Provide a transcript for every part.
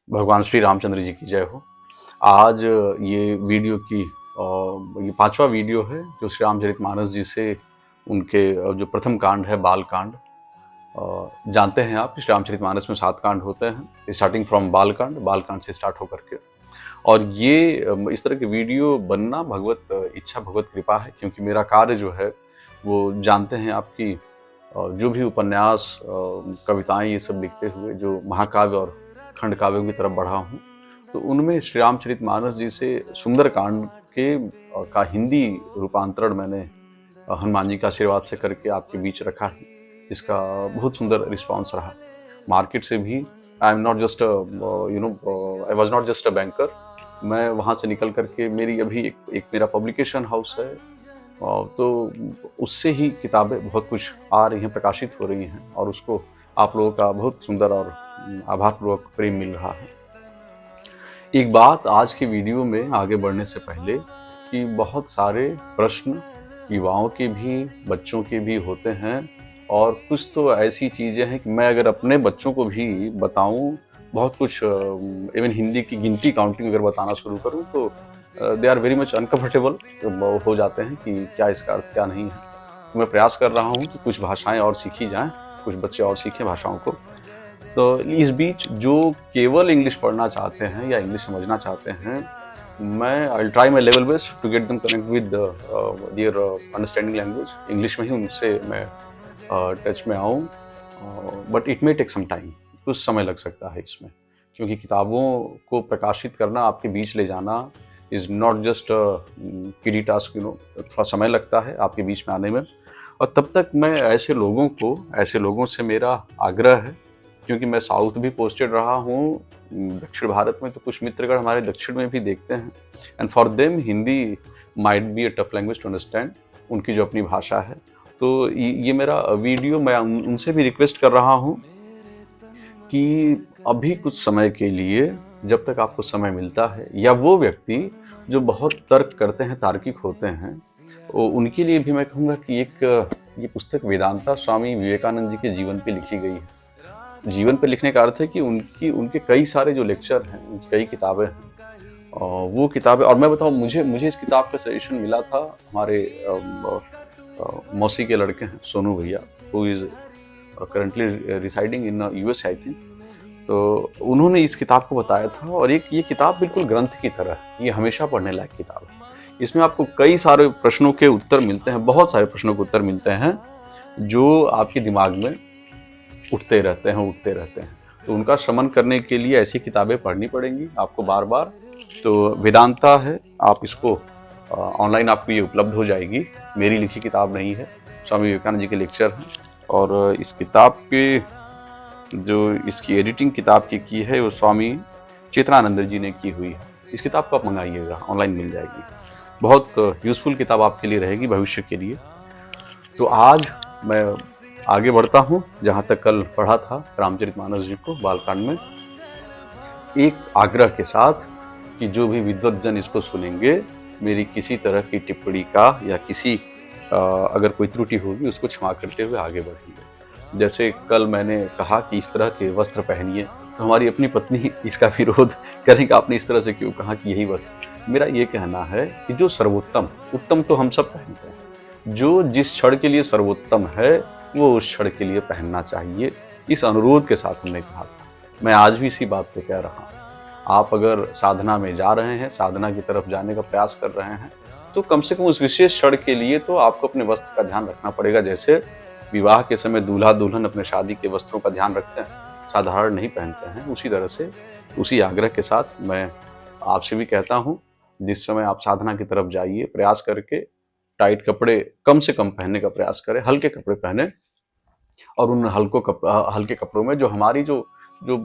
भगवान श्री रामचंद्र जी की जय हो। आज ये वीडियो की ये 5वां वीडियो है जो श्री रामचरितमानस जी से उनके जो प्रथम कांड है बाल कांड। जानते हैं आप कि श्री रामचरितमानस में 7 कांड होते हैं, स्टार्टिंग फ्रॉम बाल कांड से स्टार्ट होकर के। और ये इस तरह के वीडियो बनना भगवत इच्छा, भगवत कृपा है, क्योंकि मेरा कार्य जो है वो जानते हैं आपकी जो भी उपन्यास, कविताएं ये सब लिखते हुए जो महाकाव्य और खंड काव्यों की तरफ बढ़ा हूँ, तो उनमें श्री रामचरितमानस जी से सुंदरकांड के का हिंदी रूपांतरण मैंने हनुमान जी के आशीर्वाद से करके आपके बीच रखा है, जिसका बहुत सुंदर रिस्पांस रहा मार्केट से भी। I am not just I was not just a banker. मैं वहाँ से निकल करके मेरी अभी एक मेरा पब्लिकेशन हाउस है, तो उससे ही किताबें बहुत कुछ आ रही हैं, प्रकाशित हो रही हैं, और उसको आप लोगों का बहुत सुंदर और आभारपूर्वक प्रेम मिल रहा है। एक बात आज के वीडियो में आगे बढ़ने से पहले कि बहुत सारे प्रश्न युवाओं के भी, बच्चों के भी होते हैं, और कुछ तो ऐसी चीज़ें हैं कि मैं अगर अपने बच्चों को भी बताऊं, बहुत कुछ इवन हिंदी की गिनती काउंटिंग अगर बताना शुरू करूं तो they are very much uncomfortable हो जाते हैं कि क्या इसका अर्थ क्या नहीं है। तो मैं प्रयास कर रहा हूं कि कुछ भाषाएं और सीखी जाएं, कुछ बच्चे और सीखें भाषाओं को। तो इस बीच जो केवल इंग्लिश पढ़ना चाहते हैं या इंग्लिश समझना चाहते हैं, मैं I will try my level best to get them connect with their understanding language. English में ही उनसे मैं टच में आऊँ, but it may take some time, कुछ समय लग सकता है इसमें, क्योंकि किताबों को प्रकाशित करना, आपके बीच ले जाना इज़ नॉट जस्ट किडी टास्क, थोड़ा समय लगता है आपके बीच में आने में। और तब तक मैं ऐसे लोगों से मेरा आग्रह है, क्योंकि मैं साउथ भी पोस्टेड रहा हूँ, दक्षिण भारत में तो कुछ मित्रगण हमारे दक्षिण में भी देखते हैं, and for them Hindi might be a tough language to understand, उनकी जो अपनी भाषा है। तो ये मेरा वीडियो, मैं उनसे भी रिक्वेस्ट कर रहा हूँ कि अभी कुछ समय के लिए, जब तक आपको समय मिलता है, या वो व्यक्ति जो बहुत तर्क करते हैं, तार्किक होते हैं, उनके लिए भी मैं कहूँगा कि ये पुस्तक वेदांता स्वामी विवेकानंद जी के जीवन पे लिखी गई है। जीवन पे लिखने का अर्थ है कि उनके कई सारे जो लेक्चर हैं, उनकी कई किताबें हैं, वो किताबें। और मैं बताऊँ, मुझे इस किताब का सजेशन मिला था हमारे मौसी के लड़के हैं सोनू भैया, who is currently residing in US I think. तो उन्होंने इस किताब को बताया था, और ये किताब बिल्कुल ग्रंथ की तरह, ये हमेशा पढ़ने लायक किताब है। इसमें आपको कई सारे प्रश्नों के उत्तर मिलते हैं, बहुत सारे प्रश्नों के उत्तर मिलते हैं जो आपके दिमाग में उठते रहते हैं। तो उनका शमन करने के लिए ऐसी किताबें पढ़नी पड़ेंगी आपको बार बार। तो वेदांता है, आप इसको ऑनलाइन आपको ये उपलब्ध हो जाएगी। मेरी लिखी किताब नहीं है, स्वामी विवेकानंद जी के लेक्चर हैं। और इस किताब के जो इसकी एडिटिंग किताब की है वो स्वामी चेतनानंद जी ने की हुई है। इस किताब को आप मंगाइएगा, ऑनलाइन मिल जाएगी। बहुत यूज़फुल किताब आपके लिए रहेगी भविष्य के लिए। तो आज मैं आगे बढ़ता हूँ जहाँ तक कल पढ़ा था रामचरितमानस जी को बालकांड में, एक आग्रह के साथ कि जो भी विद्वत जन इसको सुनेंगे, मेरी किसी तरह की टिप्पणी का या किसी अगर कोई त्रुटि होगी उसको क्षमा करते हुए आगे बढ़ेंगे। जैसे कल मैंने कहा कि इस तरह के वस्त्र पहनिए, तो हमारी अपनी पत्नी इसका विरोध करेंगे, आपने इस तरह से क्यों कहा कि यही वस्त्र। मेरा ये कहना है कि जो सर्वोत्तम, उत्तम तो हम सब पहनते हैं, जो जिस क्षण के लिए सर्वोत्तम है वो उस क्षण के लिए पहनना चाहिए। इस अनुरोध के साथ हमने कहा था। मैं आज भी इसी बात पे कह रहा हूँ। आप अगर साधना में जा रहे हैं, साधना की तरफ जाने का प्रयास कर रहे हैं, तो कम से कम उस विशेष क्षण के लिए तो आपको अपने वस्त्र का ध्यान रखना पड़ेगा। जैसे विवाह के समय दूल्हा दुल्हन अपने शादी के वस्त्रों का ध्यान रखते हैं, साधारण नहीं पहनते हैं, उसी तरह से, उसी आग्रह के साथ मैं आपसे भी कहता हूँ, जिस समय आप साधना की तरफ जाइए, प्रयास करके टाइट कपड़े कम से कम पहनने का प्रयास करें, हल्के कपड़े पहने। और उन हल्के कपड़ों में जो हमारी जो जो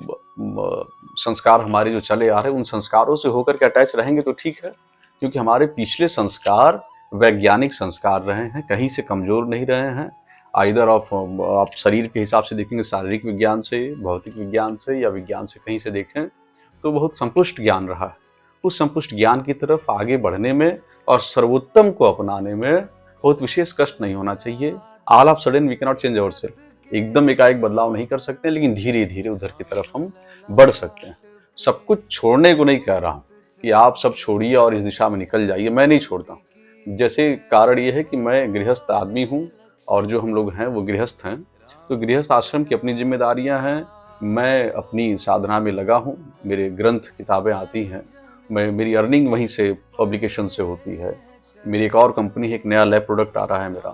संस्कार हमारे जो चले आ रहे हैं, उन संस्कारों से होकर के अटैच रहेंगे तो ठीक है, क्योंकि हमारे पिछले संस्कार वैज्ञानिक संस्कार रहे हैं, कहीं से कमजोर नहीं रहे हैं। आइदर आप शरीर के हिसाब से देखेंगे, शारीरिक विज्ञान से, भौतिक विज्ञान से, या विज्ञान से कहीं से देखें, तो बहुत संपुष्ट ज्ञान रहा है। उस संपुष्ट ज्ञान की तरफ आगे बढ़ने में और सर्वोत्तम को अपनाने में बहुत विशेष कष्ट नहीं होना चाहिए। All of sudden we can not change ourselves, एकदम एकाएक बदलाव नहीं कर सकते, लेकिन धीरे धीरे उधर की तरफ हम बढ़ सकते हैं। सब कुछ छोड़ने को नहीं कह रहा हूँ कि आप सब छोड़िए और इस दिशा में निकल जाइए, मैं नहीं छोड़ता हूँ। जैसे कारण ये है कि मैं गृहस्थ आदमी हूँ और जो हम लोग हैं वो गृहस्थ हैं, तो गृहस्थ आश्रम की अपनी जिम्मेदारियाँ हैं। मैं अपनी साधना में लगा हूँ, मेरे ग्रंथ किताबें आती हैं, मेरी अर्निंग वहीं से पब्लिकेशन से होती है। मेरी एक और कंपनी है, एक नया लैब प्रोडक्ट आ रहा है मेरा,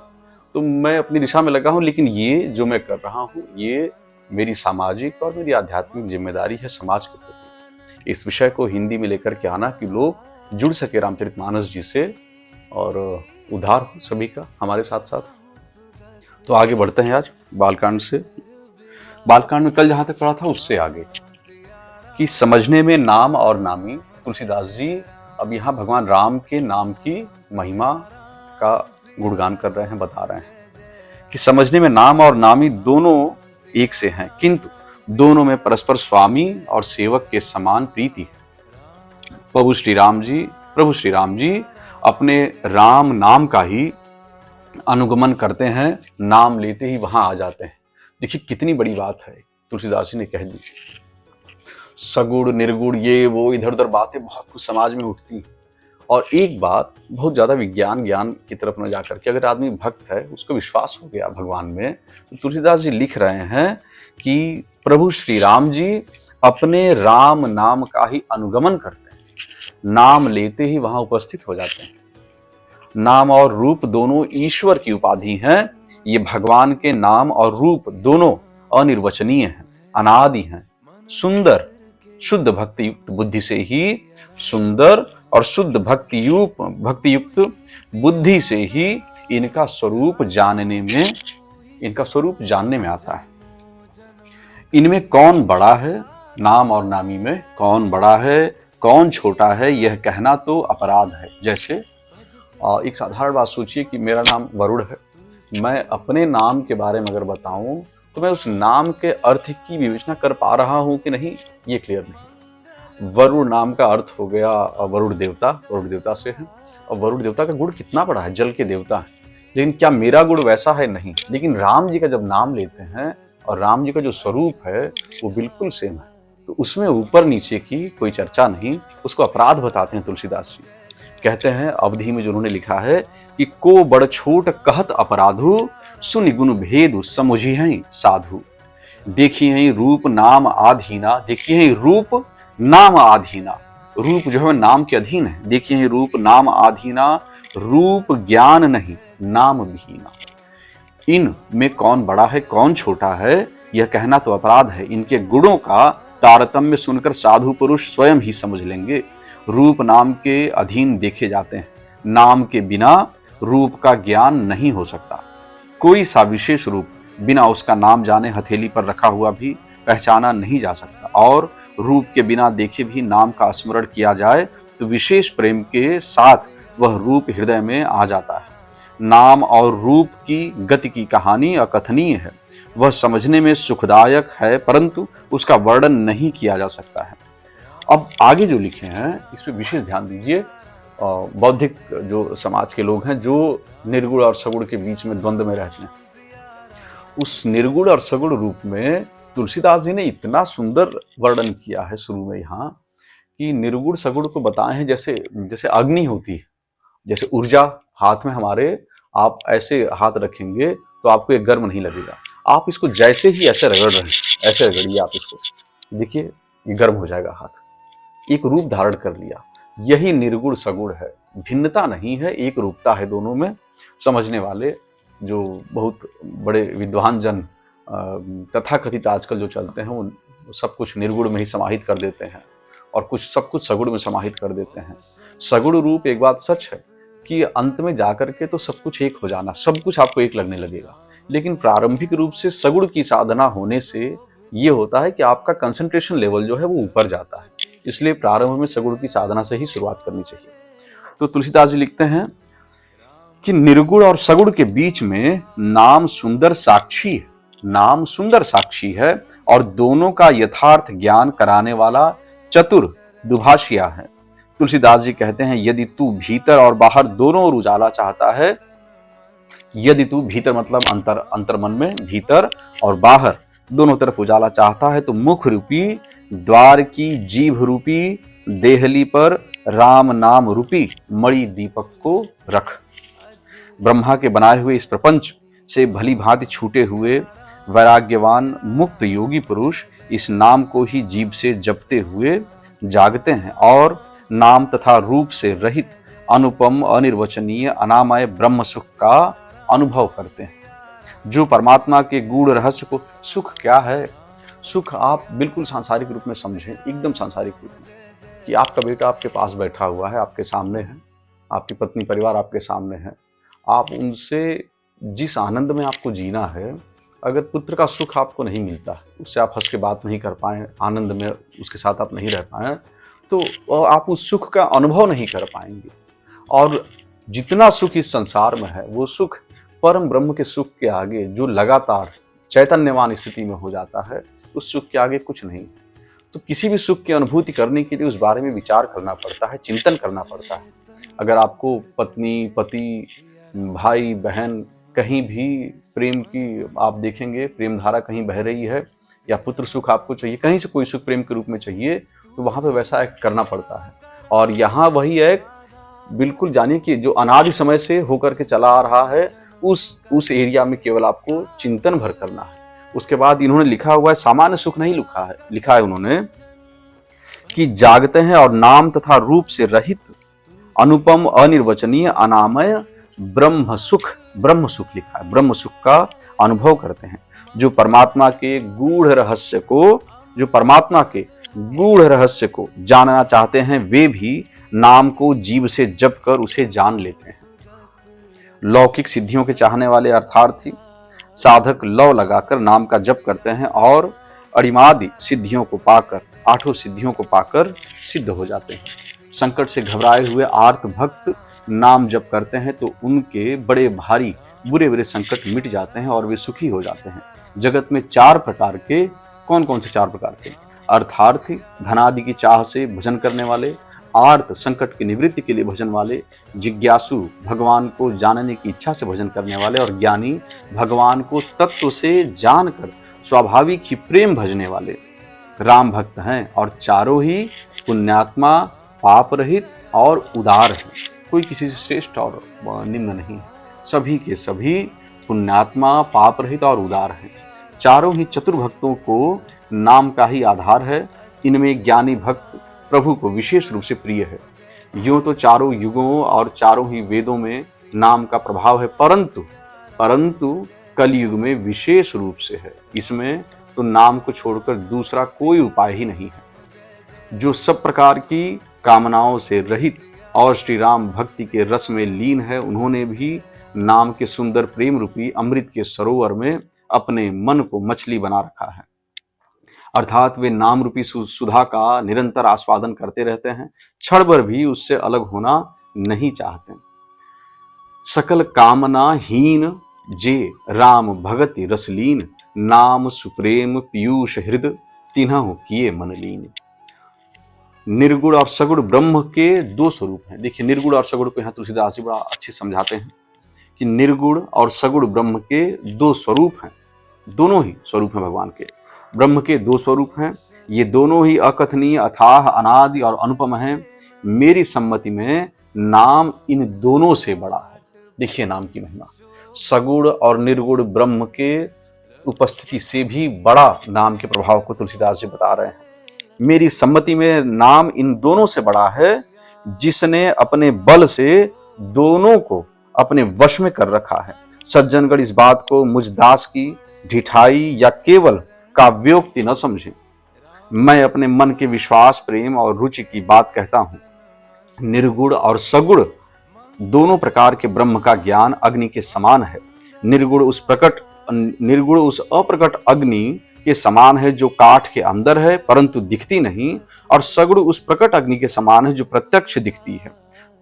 तो मैं अपनी दिशा में लगा हूँ। लेकिन ये जो मैं कर रहा हूँ ये मेरी सामाजिक और मेरी आध्यात्मिक जिम्मेदारी है समाज के प्रति। इस विषय को हिंदी में लेकर के आना कि लोग जुड़ सके रामचरितमानस जी से और उद्धार हो सभी का हमारे साथ साथ। तो आगे बढ़ते हैं आज बालकांड से। बालकांड में कल जहां तक पढ़ा था उससे आगे कि समझने में नाम और नामी। तुलसीदास जी अब यहाँ भगवान राम के नाम की महिमा का गुणगान कर रहे हैं, बता रहे हैं कि समझने में नाम और नामी दोनों एक से हैं, किंतु दोनों में परस्पर स्वामी और सेवक के समान प्रीति है। प्रभु श्री राम जी अपने राम नाम का ही अनुगमन करते हैं, नाम लेते ही वहां आ जाते हैं। देखिए कितनी बड़ी बात है, तुलसीदास जी ने कह दी। सगुण निर्गुण ये वो इधर उधर बातें बहुत कुछ समाज में उठती हैं, और एक बात बहुत ज्यादा विज्ञान ज्ञान की तरफ न जाकर के अगर आदमी भक्त है, उसको विश्वास हो गया भगवान में, तो तुलसीदास जी लिख रहे हैं कि प्रभु श्री राम जी अपने राम नाम का ही अनुगमन करते हैं, नाम लेते ही वहां उपस्थित हो जाते हैं। नाम और रूप दोनों ईश्वर की उपाधि हैं। ये भगवान के नाम और रूप दोनों अनिर्वचनीय हैं, अनादि हैं। सुंदर शुद्ध भक्ति युक्त बुद्धि से ही, सुंदर और शुद्ध भक्ति युक्त बुद्धि से ही इनका स्वरूप जानने में आता है। इनमें कौन बड़ा है, नाम और नामी में कौन बड़ा है कौन छोटा है, यह कहना तो अपराध है। जैसे एक साधारण बात सोचिए कि मेरा नाम वरुण है, मैं अपने नाम के बारे में अगर बताऊं तो मैं उस नाम के अर्थ की विवेचना कर पा रहा हूं कि नहीं, ये क्लियर नहीं। वरुण नाम का अर्थ हो गया वरुण देवता से है, और वरुण देवता का गुण कितना बड़ा है, जल के देवता है। लेकिन क्या मेरा गुण वैसा है? नहीं। लेकिन राम जी का जब नाम लेते हैं और राम जी का जो स्वरूप है वो बिल्कुल सेम है, तो उसमें ऊपर नीचे की कोई चर्चा नहीं, उसको अपराध बताते हैं तुलसीदास जी। कहते हैं अवधि में जो उन्होंने लिखा है कि को बड़ छोट कहत अपराधु, सुनि गुण भेद समुझी हैं साधु। देखिए हैं रूप नाम आधीना, देखिए हैं रूप नाम आधीना, रूप जो है नाम के अधीन है। देखिए हैं रूप नाम आधीना, रूप ज्ञान नहीं नाम विहीना। इन में कौन बड़ा है कौन छोटा है, यह कहना तो अपराध है। इनके गुणों का तारतम्य सुनकर साधु पुरुष स्वयं ही समझ लेंगे। रूप नाम के अधीन देखे जाते हैं, नाम के बिना रूप का ज्ञान नहीं हो सकता। कोई सा विशेष रूप बिना उसका नाम जाने हथेली पर रखा हुआ भी पहचाना नहीं जा सकता, और रूप के बिना देखे भी नाम का स्मरण किया जाए तो विशेष प्रेम के साथ वह रूप हृदय में आ जाता है। नाम और रूप की गति की कहानी अकथनीय है, वह समझने में सुखदायक है, परंतु उसका वर्णन नहीं किया जा सकता है। अब आगे जो लिखे हैं इस पर विशेष ध्यान दीजिए। बौद्धिक जो समाज के लोग हैं जो निर्गुण और सगुण के बीच में द्वंद्व में रहते हैं, उस निर्गुण और सगुण रूप में तुलसीदास जी ने इतना सुंदर वर्णन किया है शुरू में यहाँ कि निर्गुण सगुण को बताए हैं जैसे अग्नि होती है, जैसे ऊर्जा हाथ में हमारे, आप ऐसे हाथ रखेंगे तो आपको एक गर्म नहीं लगेगा। आप इसको जैसे ही ऐसे रगड़ रहे हैं, ऐसे रगड़िए आप इसको, देखिए ये गर्म हो जाएगा हाथ, एक रूप धारण कर लिया। यही निर्गुण सगुण है, भिन्नता नहीं है, एक रूपता है दोनों में। समझने वाले जो बहुत बड़े विद्वान जन तथाकथित आजकल जो चलते हैं वो सब कुछ निर्गुण में ही समाहित कर देते हैं और सब कुछ सगुण में समाहित कर देते हैं। सगुण रूप एक बात सच है कि अंत में जाकर के तो सब कुछ एक हो जाना, सब कुछ आपको एक लगने लगेगा। लेकिन प्रारंभिक रूप से सगुण की साधना होने से ये होता है कि आपका कंसंट्रेशन लेवल जो है वो ऊपर जाता है, इसलिए प्रारंभ में सगुण की साधना से ही शुरुआत करनी चाहिए। तो तुलसीदास जी लिखते हैं कि निर्गुण और सगुण के बीच में नाम सुंदर साक्षी है, नाम सुंदर साक्षी है और दोनों का यथार्थ ज्ञान कराने वाला चतुर दुभाषिया है। तुलसीदास जी कहते हैं यदि तू भीतर और बाहर दोनों ओर उजाला चाहता है, यदि तू भीतर मतलब अंतर मन में भीतर और बाहर दोनों तरफ उजाला चाहता है तो मुख रूपी द्वार की जीभ रूपी देहली पर राम नाम रूपी मणि दीपक को रख। ब्रह्मा के बनाए हुए इस प्रपंच से भली भांति छूटे हुए वैराग्यवान मुक्त योगी पुरुष इस नाम को ही जीभ से जपते हुए जागते हैं और नाम तथा रूप से रहित अनुपम अनिर्वचनीय अनामय ब्रह्म सुख का अनुभव करते हैं। जो परमात्मा के गूढ़ रहस्य को, सुख क्या है? सुख आप बिल्कुल सांसारिक रूप में समझें, एकदम सांसारिक रूप में, कि आपका बेटा आपके पास बैठा हुआ है, आपके सामने है, आपकी पत्नी परिवार आपके सामने है, आप उनसे जिस आनंद में आपको जीना है, अगर पुत्र का सुख आपको नहीं मिलता है, उससे आप हंस के बात नहीं कर पाएँ, आनंद में उसके साथ आप नहीं रह पाएँ, तो आप उस सुख का अनुभव नहीं कर पाएंगे। और जितना सुख इस संसार में है वो सुख परम ब्रह्म के सुख के आगे, जो लगातार चैतन्यवान स्थिति में हो जाता है, उस सुख के आगे कुछ नहीं। तो किसी भी सुख की अनुभूति करने के लिए उस बारे में विचार करना पड़ता है, चिंतन करना पड़ता है। अगर आपको पत्नी, पति, भाई, बहन, कहीं भी प्रेम की आप देखेंगे, प्रेम धारा कहीं बह रही है, या पुत्र सुख आपको चाहिए, कहीं से कोई सुख प्रेम के रूप में चाहिए, तो वहाँ पे वैसा एक्ट करना पड़ता है। और यहाँ वही एक्ट बिल्कुल जानिए कि जो अनादि समय से होकर के चला आ रहा है, उस एरिया में केवल आपको चिंतन भर करना है। उसके बाद इन्होंने लिखा हुआ है, सामान्य सुख नहीं लिखा है उन्होंने कि जागते हैं और नाम तथा रूप से रहित अनुपम अनिर्वचनीय अनामय ब्रह्म सुख लिखा है, ब्रह्म सुख का अनुभव करते हैं। जो परमात्मा के गूढ़ रहस्य को जानना चाहते हैं, वे भी नाम को जीभ से जप कर उसे जान लेते हैं। लौकिक सिद्धियों के चाहने वाले अर्थार्थी साधक लौ लगाकर नाम का जप करते हैं और अणिमादि सिद्धियों को पाकर, 8 सिद्धियों को पाकर सिद्ध हो जाते हैं। संकट से घबराए हुए आर्त भक्त नाम जप करते हैं तो उनके बड़े भारी बुरे संकट मिट जाते हैं और वे सुखी हो जाते हैं। जगत में 4 प्रकार के, कौन से 4 प्रकार के? अर्थार्थी, धनादि की चाह से भजन करने वाले, आर्त, संकट की निवृत्ति के लिए भजन वाले, जिज्ञासु, भगवान को जानने की इच्छा से भजन करने वाले, और ज्ञानी, भगवान को तत्व से जानकर स्वाभाविक ही प्रेम भजने वाले राम भक्त हैं। और चारों ही पुण्यात्मा, पाप रहित और उदार हैं। कोई किसी से श्रेष्ठ और निम्न नहीं है, सभी के सभी पुण्यात्मा, पाप रहित और उदार हैं। चारों ही चतुर भक्तों को नाम का ही आधार है। इनमें ज्ञानी भक्त प्रभु को विशेष रूप से प्रिय है। यूं तो चारों युगों और चारों ही वेदों में नाम का प्रभाव है, परंतु कलयुग में विशेष रूप से है। इसमें तो नाम को छोड़कर दूसरा कोई उपाय ही नहीं है। जो सब प्रकार की कामनाओं से रहित और श्री राम भक्ति के रस में लीन है, उन्होंने भी नाम के सुंदर प्रेम रूपी अमृत के सरोवर में अपने मन को मछली बना रखा है। अर्थात वे नाम रूपी सुधा का निरंतर आस्वादन करते रहते हैं, क्षण भर भी उससे अलग होना नहीं चाहते। सकल कामना हीन जे राम भगति रसलीन, नाम सुप्रेम पीयूष हृद तिन्हु किए मन लीन। निर्गुण और सगुण ब्रह्म के 2 स्वरूप हैं। देखिए, निर्गुण और सगुण को यहाँ तुलसीदास जी बड़ा अच्छे समझाते हैं कि निर्गुण और सगुण ब्रह्म के 2 स्वरूप हैं। दोनों ही स्वरूप हैं भगवान के। ब्रह्म के 2 स्वरूप हैं। ये दोनों ही अकथनीय, अथाह, अनादि और अनुपम हैं। मेरी सम्मति में नाम इन दोनों से बड़ा है। देखिए नाम की महिमा, सगुण और निर्गुण ब्रह्म के उपस्थिति से भी बड़ा नाम के प्रभाव को तुलसीदास जी बता रहे हैं। मेरी सम्मति में नाम इन दोनों से बड़ा है। जिसने अपने बल से दोनों को अपने वश में कर रखा है। सज्जनगण इस बात को मुझ दास की ढिठाई या केवल काव्योक्ति न समझे। मैं अपने मन के विश्वास, प्रेम और रुचि की बात कहता हूँ। निर्गुण और सगुण दोनों प्रकार के ब्रह्म का ज्ञान अग्नि के समान है। निर्गुण उस अप्रकट अग्नि के समान है जो काठ के अंदर है परंतु दिखती नहीं, और सगुण उस प्रकट अग्नि के समान है जो प्रत्यक्ष दिखती है।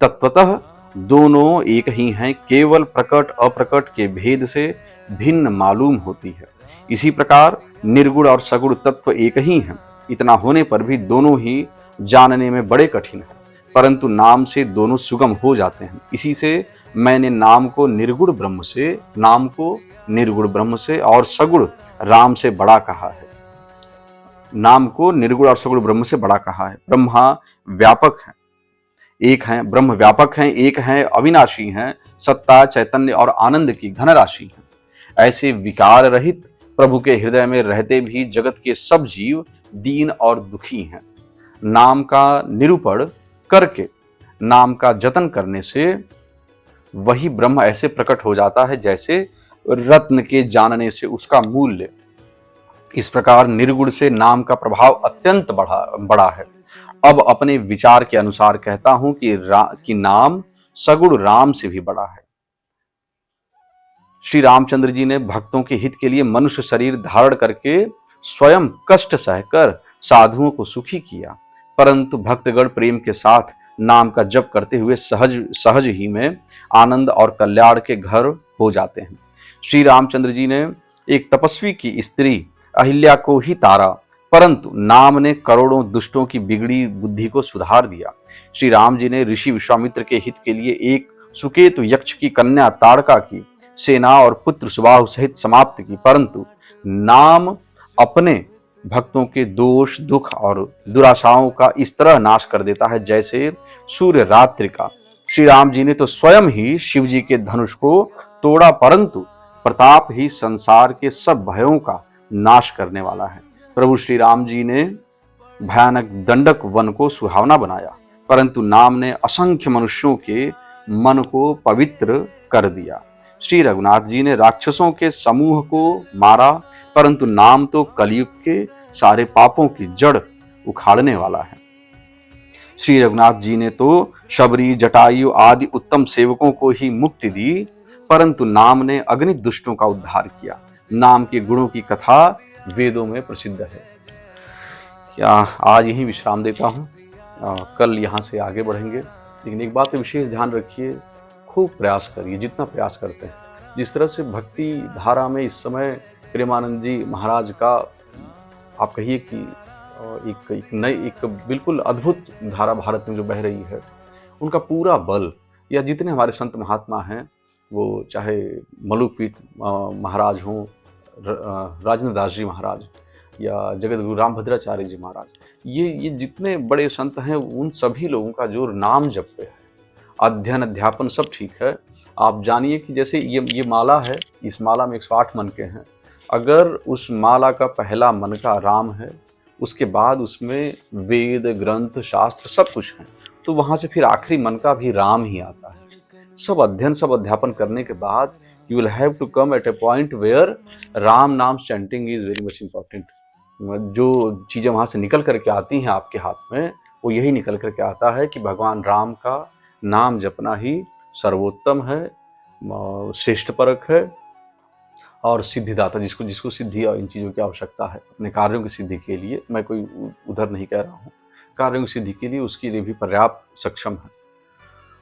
तत्वतः दोनों एक ही हैं, केवल प्रकट अप्रकट के भेद से भिन्न मालूम होती है। इसी प्रकार निर्गुण और सगुण तत्व एक ही हैं। इतना होने पर भी दोनों ही जानने में बड़े कठिन हैं। परंतु नाम से दोनों सुगम हो जाते हैं। इसी से मैंने नाम को निर्गुण ब्रह्म से और सगुण राम से बड़ा कहा है। नाम को निर्गुण और सगुण ब्रह्म से बड़ा कहा है। ब्रह्मा व्यापक है, एक हैं, ब्रह्म व्यापक हैं, एक हैं, अविनाशी हैं, सत्ता, चैतन्य और आनंद की घन राशि हैं। ऐसे विकार रहित प्रभु के हृदय में रहते भी जगत के सब जीव दीन और दुखी हैं। नाम का निरूपण करके, नाम का जतन करने से वही ब्रह्म ऐसे प्रकट हो जाता है जैसे रत्न के जानने से उसका मूल्य। इस प्रकार निर्गुण से नाम का प्रभाव अत्यंत बड़ा है। अब अपने विचार के अनुसार कहता हूं कि नाम सगुण राम से भी बड़ा है। श्री रामचंद्र जी ने भक्तों के हित के लिए मनुष्य शरीर धारण करके स्वयं कष्ट सहकर साधुओं को सुखी किया, परंतु भक्तगण प्रेम के साथ नाम का जप करते हुए सहज ही में आनंद और कल्याण के घर हो जाते हैं। श्री रामचंद्र जी ने एक तपस्वी की स्त्री अहिल्या को ही तारा, परंतु नाम ने करोड़ों दुष्टों की बिगड़ी बुद्धि को सुधार दिया। श्री राम जी ने ऋषि विश्वामित्र के हित के लिए एक सुकेतु यक्ष की कन्या ताड़का की सेना और पुत्र सुबाहु सहित समाप्त की, परंतु नाम अपने भक्तों के दोष, दुख और दुराशाओं का इस तरह नाश कर देता है जैसे सूर्य रात्रि का। श्री राम जी ने तो स्वयं ही शिव जी के धनुष को तोड़ा, परंतु प्रताप ही संसार के सब भयों का नाश करने वाला है। प्रभु श्री राम जी ने भयानक दंडक वन को सुहावना बनाया, परंतु नाम ने असंख्य मनुष्यों के मन को पवित्र कर दिया। श्री रघुनाथ जी ने राक्षसों के समूह को मारा, परंतु नाम तो कलयुग के सारे पापों की जड़ उखाड़ने वाला है। श्री रघुनाथ जी ने तो शबरी, जटायु आदि उत्तम सेवकों को ही मुक्ति दी, परंतु नाम ने अगणित दुष्टों का उद्धार किया। नाम के गुणों की कथा वेदों में प्रसिद्ध है। क्या आज यहीं विश्राम देता हूँ, कल यहाँ से आगे बढ़ेंगे। लेकिन एक बात तो विशेष ध्यान रखिए, खूब प्रयास करिए, जितना प्रयास करते हैं। जिस तरह से भक्ति धारा में इस समय प्रेमानंद जी महाराज का आप कहिए कि एक बिल्कुल अद्भुत धारा भारत में जो बह रही है, उनका पूरा बल, या जितने हमारे संत महात्मा हैं, वो चाहे मलुकपीठ महाराज हों, राजेंद्र दास जी महाराज या जगत गुरु रामभद्राचार्य जी महाराज, ये जितने बड़े संत हैं, उन सभी लोगों का जो नाम जप पे है, अध्ययन अध्यापन सब ठीक है। आप जानिए कि जैसे ये माला है, इस माला में 108 मन के हैं। अगर उस माला का पहला मन का राम है, उसके बाद उसमें वेद, ग्रंथ, शास्त्र सब कुछ है, तो वहाँ से फिर आखिरी मन का भी राम ही आता है। सब अध्ययन, सब अध्यापन करने के बाद you will have to come at a point where Ram नाम chanting is very much important। जो चीज़ें वहाँ से निकल करके आती हैं आपके हाथ में, वो यही निकल करके आता है कि भगवान राम का नाम जपना ही सर्वोत्तम है, श्रेष्ठ परक है और सिद्धिदाता। जिसको सिद्धि और इन चीज़ों की आवश्यकता है अपने कार्यों की सिद्धि के लिए, मैं कोई उधर नहीं कह रहा हूँ, कार्यों की सिद्धि के लिए उसके लिए भी पर्याप्त सक्षम है।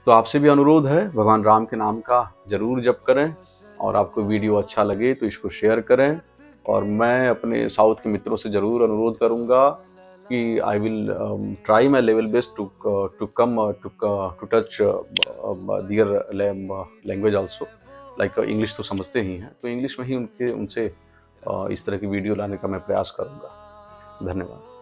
तो आपसे भी अनुरोध है, भगवान राम के नाम का जरूर जप करें, और आपको वीडियो अच्छा लगे तो इसको शेयर करें। और मैं अपने साउथ के मित्रों से ज़रूर अनुरोध करूंगा कि I will try my level best to come to touch their language also, like English तो समझते ही हैं, तो इंग्लिश में ही उनसे इस तरह की वीडियो लाने का मैं प्रयास करूंगा। धन्यवाद।